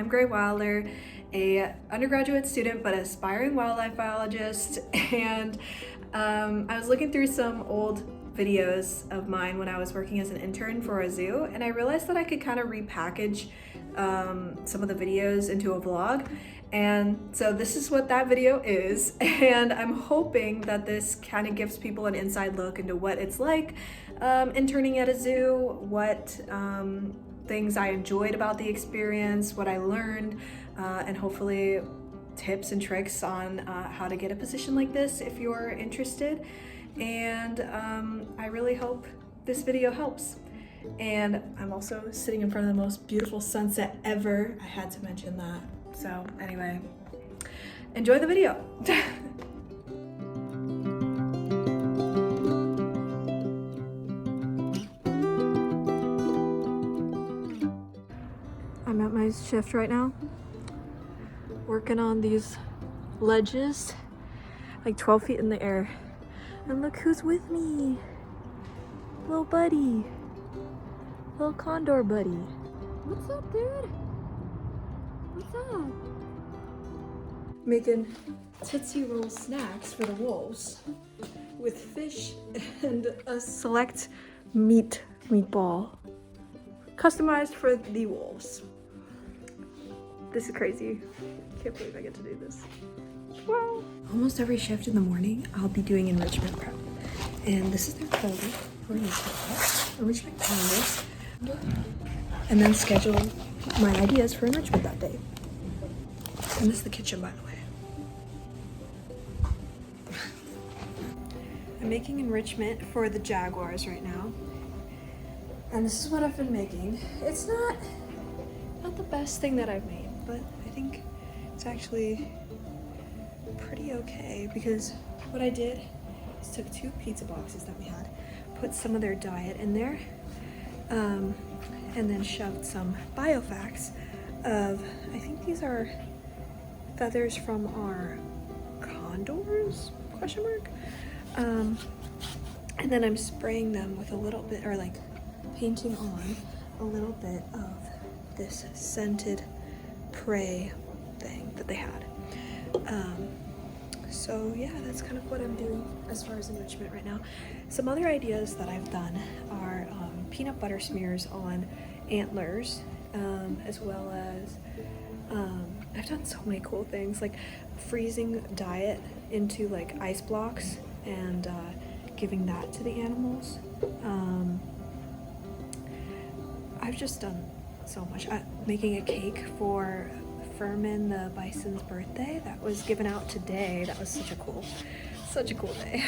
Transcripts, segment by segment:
I'm Gray Wilder, a undergraduate student but aspiring wildlife biologist, and I was looking through some old videos of mine when I was working as an intern for a zoo, and I realized that I could kind of repackage some of the videos into a vlog. And so this is what that video is, and I'm hoping that this kind of gives people an inside look into what it's like interning at a zoo, what things I enjoyed about the experience, what I learned, and hopefully tips and tricks on how to get a position like this if you're interested. And I really hope this video helps. And I'm also sitting in front of the most beautiful sunset ever. I had to mention that. So anyway, enjoy the video. I'm at my shift right now, working on these ledges, like 12 feet in the air. And look who's with me. Little buddy. Little condor buddy. What's up, dude? What's up? Making Tootsie Roll snacks for the wolves with fish and a select meatball customized for the wolves. This is crazy. Can't believe I get to do this. Wow. Almost every shift in the morning, I'll be doing enrichment prep. And this is their folder for enrichment calendars. And then schedule my ideas for enrichment that day. And this is the kitchen, by the way. I'm making enrichment for the jaguars right now. And this is what I've been making. It's not the best thing that I've made, but I think it's actually pretty okay, because what I did is took 2 pizza boxes that we had, put some of their diet in there, and then shoved some biofacts of, I think these are feathers from our condors, question mark? And then I'm spraying them with a little bit, or like painting on a little bit of this scented prey thing that they had. So yeah, that's kind of what I'm doing as far as enrichment right now. Some other ideas that I've done are peanut butter smears on antlers, as well as I've done so many cool things, like freezing diet into like ice blocks and giving that to the animals. I've just done so much. Making a cake for Furman, the bison's birthday, that was given out today. That was such a cool day.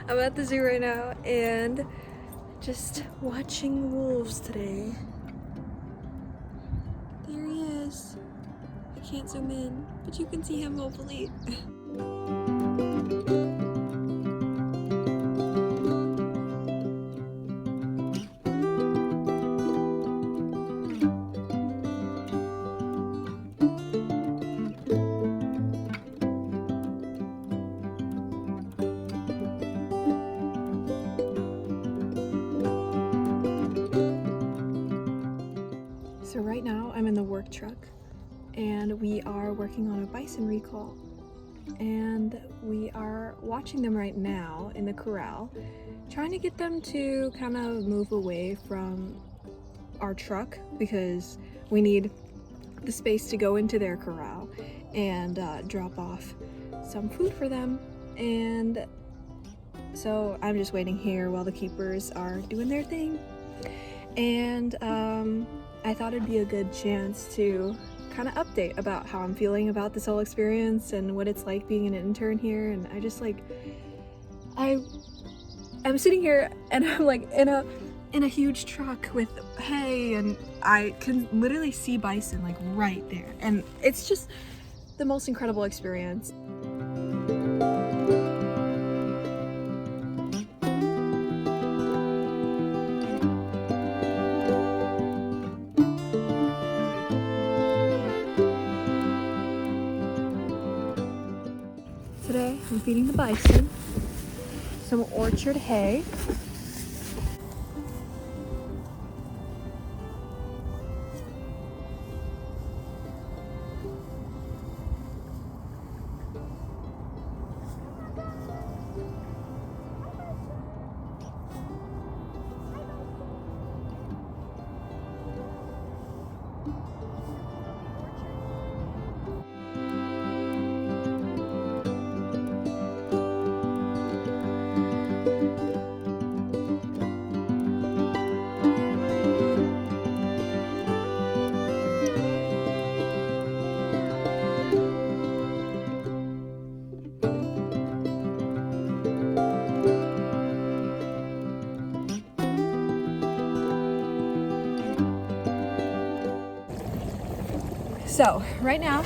I'm at the zoo right now and just watching wolves today. There he is. I can't zoom in, but you can see him hopefully. So right now I'm in the work truck and we are working on a bison recall, and we are watching them right now in the corral, trying to get them to kind of move away from our truck because we need the space to go into their corral and drop off some food for them. And so I'm just waiting here while the keepers are doing their thing. And I thought it'd be a good chance to kind of update about how I'm feeling about this whole experience and what it's like being an intern here. And I I'm sitting here and I'm like in a huge truck with hay, and I can literally see bison like right there, and it's just the most incredible experience. Today I'm feeding the bison some orchard hay. So right now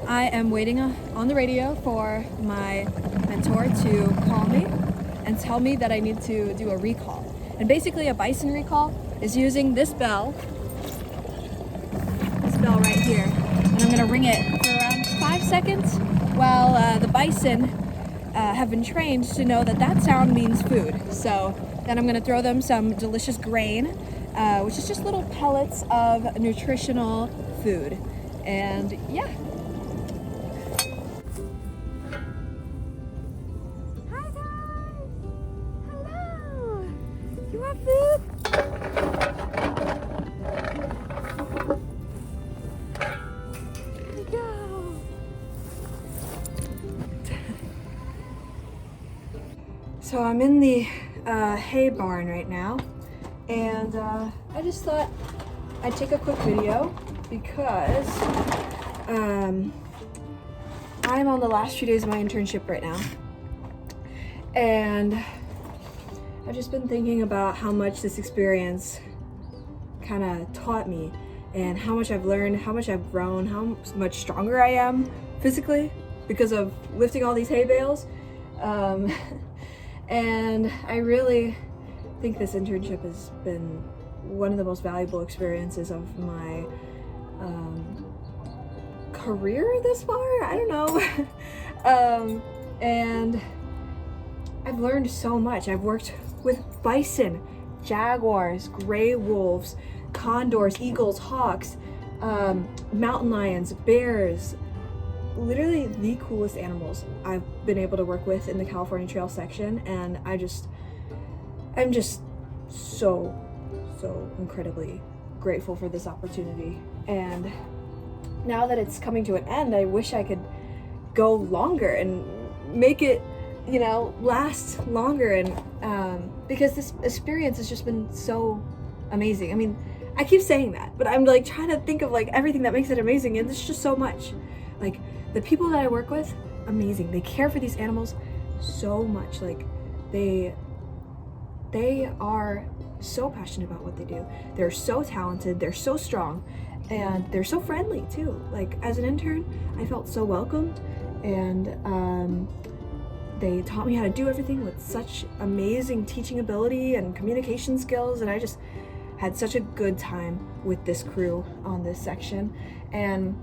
I am waiting on the radio for my mentor to call me and tell me that I need to do a recall. And basically a bison recall is using this bell right here. And I'm gonna ring it for around 5 seconds while the bison have been trained to know that that sound means food. So then I'm gonna throw them some delicious grain, which is just little pellets of nutritional food. And yeah. Hi guys! Hello! You want food? Here we go! So I'm in the hay barn right now, and I just thought I'd take a quick video because I'm on the last few days of my internship right now, and I've just been thinking about how much this experience kind of taught me, and how much I've learned, how much I've grown, how much stronger I am physically because of lifting all these hay bales. And I really think this internship has been one of the most valuable experiences of my career this far. I don't know. And I've learned so much. I've worked with bison, jaguars, gray wolves, condors, eagles, hawks, mountain lions, bears, literally the coolest animals I've been able to work with in the California Trail section. And I'm just so incredibly grateful for this opportunity. And now that it's coming to an end, I wish I could go longer and make it, you know, last longer. And because this experience has just been so amazing. I mean, I keep saying that, but I'm like trying to think of like everything that makes it amazing, and it's just so much. Like the people that I work with, amazing. They care for these animals so much. Like they are so passionate about what they do. They're so talented, they're so strong, and they're so friendly too. Like as an intern, I felt so welcomed, and they taught me how to do everything with such amazing teaching ability and communication skills, and I just had such a good time with this crew on this section. And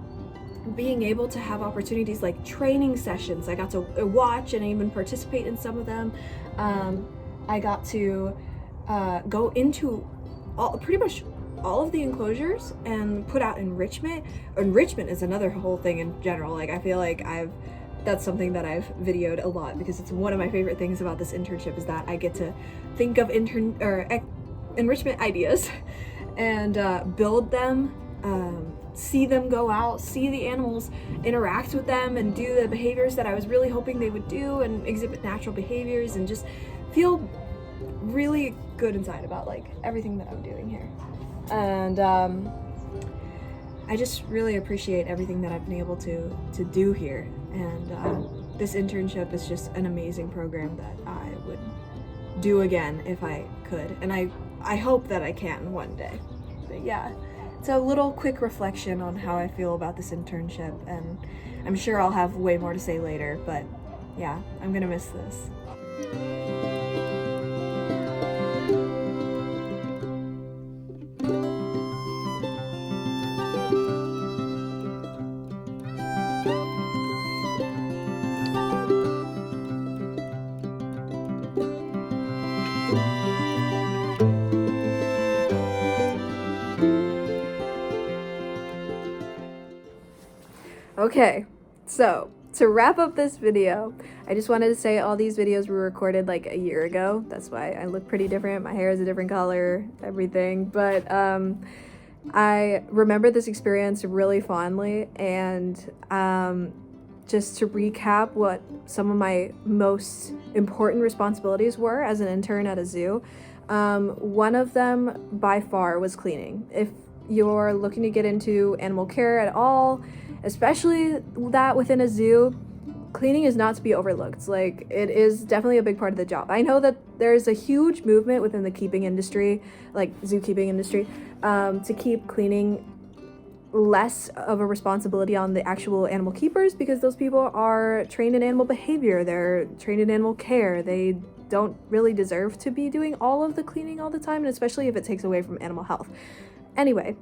being able to have opportunities like training sessions, I got to watch and even participate in some of them. I got to go into pretty much all of the enclosures and put out enrichment. Enrichment is another whole thing in general. Like I feel like that's something that I've videoed a lot because it's one of my favorite things about this internship is that I get to think of enrichment ideas and build them, see them go out, see the animals interact with them and do the behaviors that I was really hoping they would do and exhibit natural behaviors, and just feel really good inside about like everything that I'm doing here. And I just really appreciate everything that I've been able to do here. And this internship is just an amazing program that I would do again if I could, and I hope that I can one day. But yeah, it's a little quick reflection on how I feel about this internship, and I'm sure I'll have way more to say later, but yeah, I'm gonna miss this. Okay, so to wrap up this video, I just wanted to say all these videos were recorded like a year ago. That's why I look pretty different. My hair is a different color, everything. But I remember this experience really fondly, and just to recap what some of my most important responsibilities were as an intern at a zoo, one of them by far was cleaning. If you're looking to get into animal care at all, especially that within a zoo, cleaning is not to be overlooked. Like, it is definitely a big part of the job. I know that there's a huge movement within the keeping industry, like zookeeping industry, to keep cleaning less of a responsibility on the actual animal keepers, because those people are trained in animal behavior, they're trained in animal care, they don't really deserve to be doing all of the cleaning all the time, and especially if it takes away from animal health. Anyway,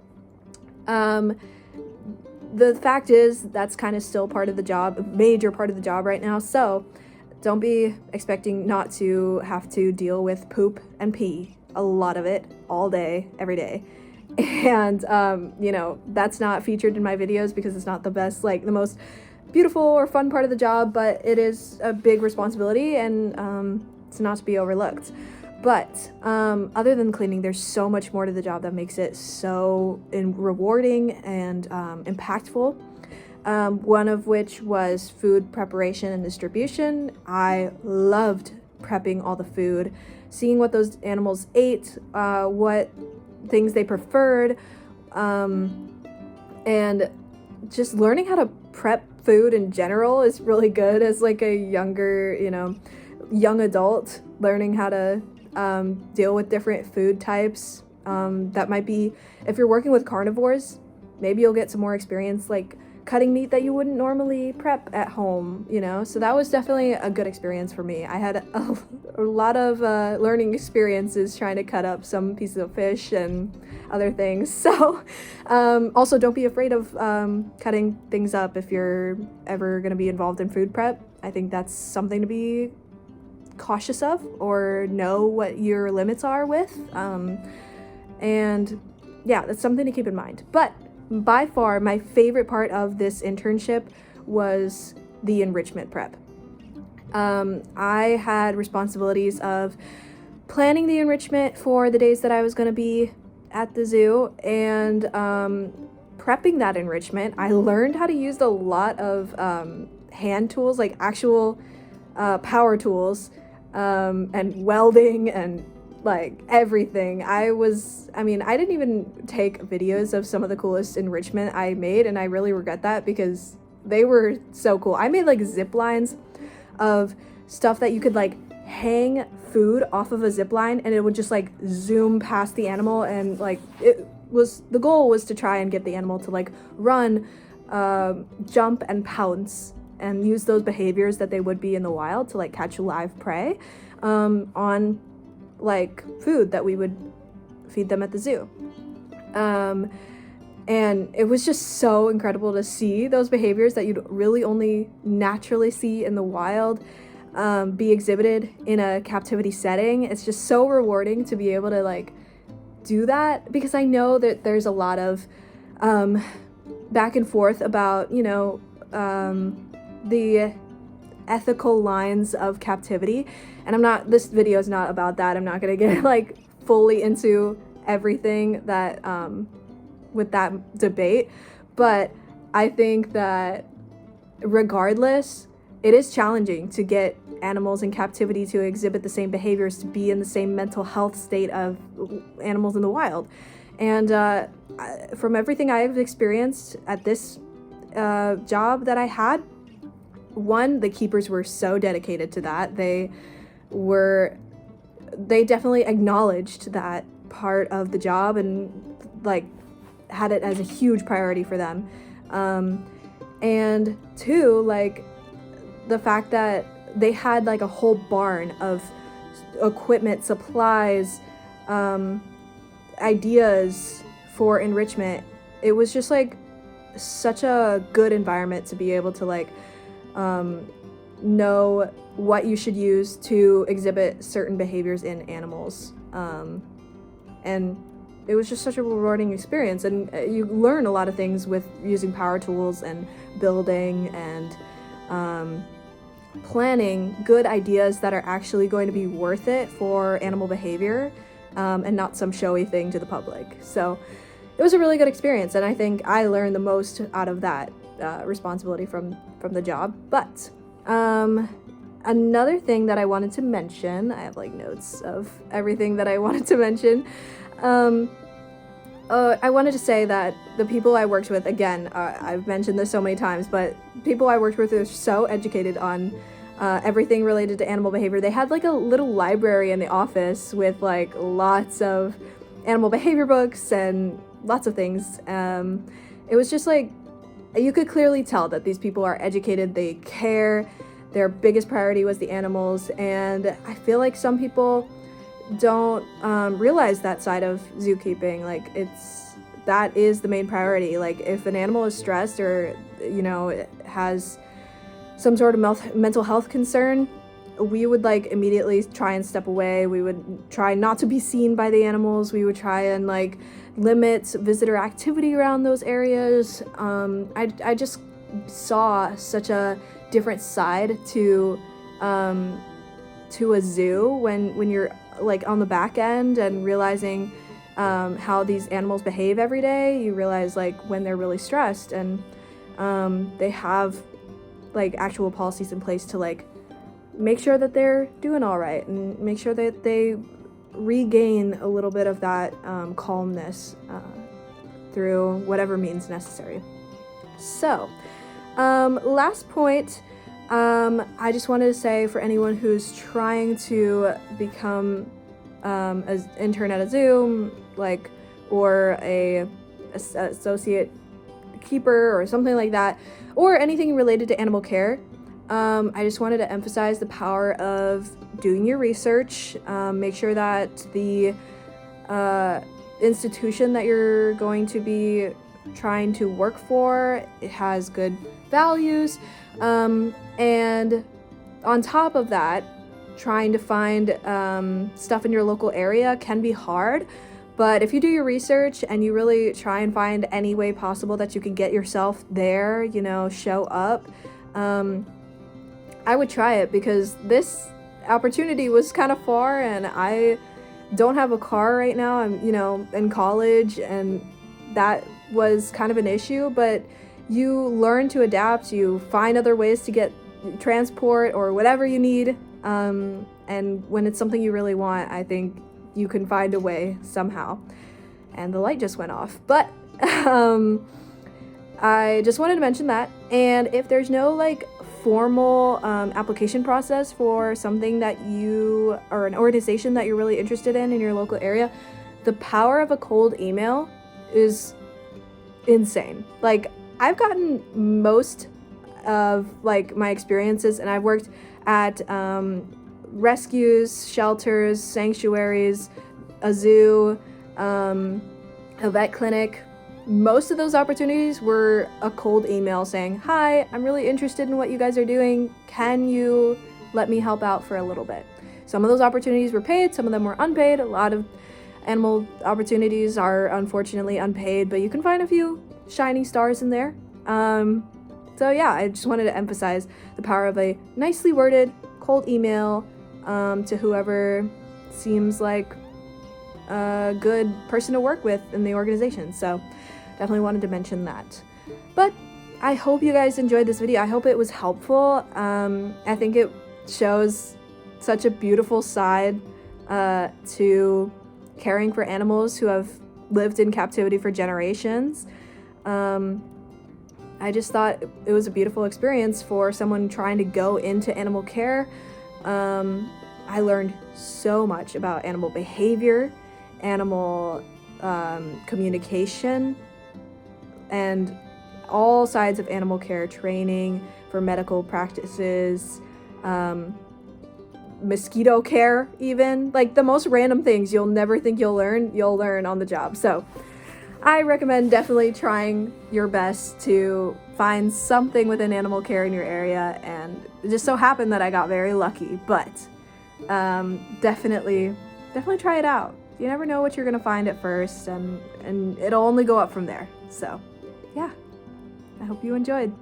the fact is that's kind of still part of the job, a major part of the job right now, so don't be expecting not to have to deal with poop and pee, a lot of it, all day, every day. And you know, that's not featured in my videos because it's not the best, like the most beautiful or fun part of the job, but it is a big responsibility, and it's not to be overlooked. But other than cleaning, there's so much more to the job that makes it so rewarding and impactful. One of which was food preparation and distribution. I loved prepping all the food, seeing what those animals ate, what things they preferred, and just learning how to prep food in general is really good as like a younger, young adult, learning how to deal with different food types. That might be, if you're working with carnivores, maybe you'll get some more experience like cutting meat that you wouldn't normally prep at home, so that was definitely a good experience for me. I had a lot of learning experiences trying to cut up some pieces of fish and other things. So also don't be afraid of cutting things up if you're ever going to be involved in food prep. I think that's something to be cautious of, or know what your limits are with, and yeah, that's something to keep in mind. But by far my favorite part of this internship was the enrichment prep. I had responsibilities of planning the enrichment for the days that I was going to be at the zoo, and prepping that enrichment. I learned how to use a lot of hand tools, like actual power tools, and welding and like everything. I didn't even take videos of some of the coolest enrichment I made, and I really regret that because they were so cool. I made like zip lines of stuff that you could like hang food off of a zip line, and it would just like zoom past the animal, and like the goal was to try and get the animal to like run, jump and pounce, and use those behaviors that they would be in the wild to like catch live prey on like food that we would feed them at the zoo. And it was just so incredible to see those behaviors that you'd really only naturally see in the wild be exhibited in a captivity setting. It's just so rewarding to be able to like do that, because I know that there's a lot of back and forth about the ethical lines of captivity, and this video is not about that. I'm not gonna get like fully into everything that with that debate, but I think that regardless, it is challenging to get animals in captivity to exhibit the same behaviors, to be in the same mental health state of animals in the wild. And from everything I've experienced at this job that I had, one, the keepers were so dedicated to that. They were they definitely acknowledged that part of the job and like had it as a huge priority for them. And two, like the fact that they had like a whole barn of equipment, supplies, ideas for enrichment. It was just like such a good environment to be able to like know what you should use to exhibit certain behaviors in animals. And it was just such a rewarding experience, and you learn a lot of things with using power tools and building and planning good ideas that are actually going to be worth it for animal behavior, and not some showy thing to the public. So it was a really good experience, and I think I learned the most out of that responsibility from the job. But another thing that I wanted to mention, I have like notes of everything that I wanted to mention. I wanted to say that the people I worked with, again, I've mentioned this so many times, but people I worked with are so educated on everything related to animal behavior. They had like a little library in the office with like lots of animal behavior books and lots of things. It was just like, you could clearly tell that these people are educated, they care, their biggest priority was the animals, and I feel like some people don't realize that side of zookeeping. Like that is the main priority. Like if an animal is stressed or it has some sort of mental health concern, we would like immediately try and step away. We would try not to be seen by the animals. We would try and like limit visitor activity around those areas. I just saw such a different side to a zoo when you're like on the back end and realizing how these animals behave every day. You realize like when they're really stressed, and they have like actual policies in place to like make sure that they're doing all right and make sure that they regain a little bit of that calmness through whatever means necessary. So last point, I just wanted to say, for anyone who's trying to become an intern at a zoo, like, or a associate keeper or something like that, or anything related to animal care, I just wanted to emphasize the power of doing your research. Make sure that the institution that you're going to be trying to work for, it has good values, and on top of that, trying to find stuff in your local area can be hard, but if you do your research and you really try and find any way possible that you can get yourself there, show up, I would try it, because this opportunity was kind of far and I don't have a car right now. I'm in college, and that was kind of an issue, but you learn to adapt, you find other ways to get transport or whatever you need, and when it's something you really want, I think you can find a way somehow. And the light just went off, but I just wanted to mention that. And if there's no like formal application process for something that you, or an organization that you're really interested in your local area, the power of a cold email is insane. Like, I've gotten most of like my experiences, and I've worked at rescues, shelters, sanctuaries, a zoo, a vet clinic. Most of those opportunities were a cold email saying, "Hi, I'm really interested in what you guys are doing. Can you let me help out for a little bit?" Some of those opportunities were paid, some of them were unpaid. A lot of animal opportunities are unfortunately unpaid, but you can find a few shining stars in there. So yeah, I just wanted to emphasize the power of a nicely worded cold email to whoever seems like a good person to work with in the organization. So definitely wanted to mention that. But I hope you guys enjoyed this video. I hope it was helpful. I think it shows such a beautiful side to caring for animals who have lived in captivity for generations. I just thought it was a beautiful experience for someone trying to go into animal care. I learned so much about animal behavior, animal communication, and all sides of animal care training for medical practices, mosquito care even. Like the most random things you'll never think you'll learn on the job. So I recommend definitely trying your best to find something within animal care in your area, and it just so happened that I got very lucky, but definitely try it out. You never know what you're gonna find at first, and it'll only go up from there. So yeah, I hope you enjoyed.